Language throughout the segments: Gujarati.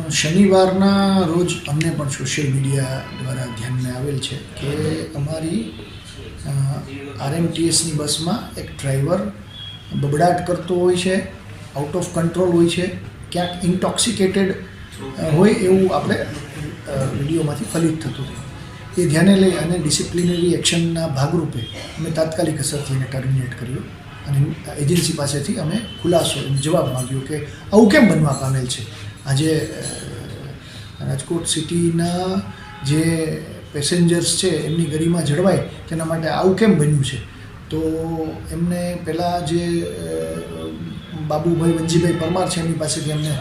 શનિવારના રોજ અમને પણ સોશિયલ મીડિયા દ્વારા ધ્યાનમાં આવેલ છે કે અમારી આરએમટીએસની બસમાં એક ડ્રાઈવર બબડાટ કરતો હોય છે, આઉટ ઓફ કંટ્રોલ હોય છે, ક્યાંક ઇન્ટોક્સિકેટેડ હોય એવું આપણે વિડીયોમાંથી ફલિત થતું હતું. એ ધ્યાને લઈ અને ડિસિપ્લિનરી એક્શનના ભાગરૂપે અમે તાત્કાલિક અસરથી એને ટર્મિનેટ કર્યો અને એજન્સી પાસેથી અમે ખુલાસો જવાબ માંગ્યો કે આવું કેમ બનવા પામેલ છે. આજે રાજકોટ સિટીના જે પેસેન્જર્સ છે એમની ગરિમા જળવાય તેના માટે આવું કેમ બન્યું છે. તો એમને પહેલાં જે બાબુભાઈ વંજીભાઈ પરમાર છે એમની પાસેથી અમને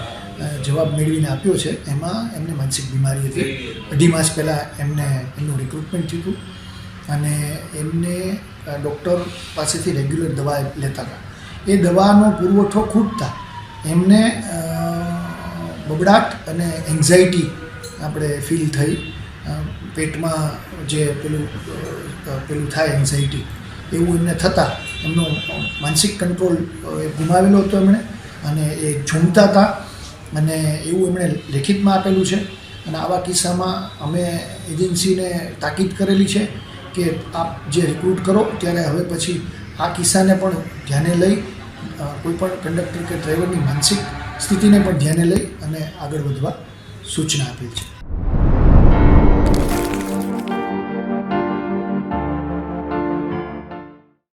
જવાબ મેળવીને આપ્યો છે. એમાં એમને માનસિક બીમારી હતી. 2.5 માસ પહેલાં એમનું રિક્રુટમેન્ટ થયું હતું અને એમને ડૉક્ટર પાસેથી રેગ્યુલર દવા લેતા હતા. એ દવાનો પુરવઠો ખૂટતા એમને બબડાટ અને એન્ઝાયટી આપણે ફીલ થઈ. પેટમાં જે પેલું થાય એન્ઝાયટી એવું એમને થતાં એમનો માનસિક કંટ્રોલ ગુમાવેલો હતો એમણે અને એ ઝૂમતા હતા અને એવું એમણે લેખિતમાં આપેલું છે. અને આવા કિસ્સામાં અમે એજન્સીને તાકીદ કરેલી છે કે આપ જે રિક્રુટ કરો ત્યારે હવે પછી આ કિસ્સાને પણ ધ્યાને લઈ કોઈપણ કંડક્ટર કે ડ્રાઈવરની માનસિક સ્થિતિને પણ ધ્યાને લઈ અને આગળ વધવા સૂચના આપેલ છે.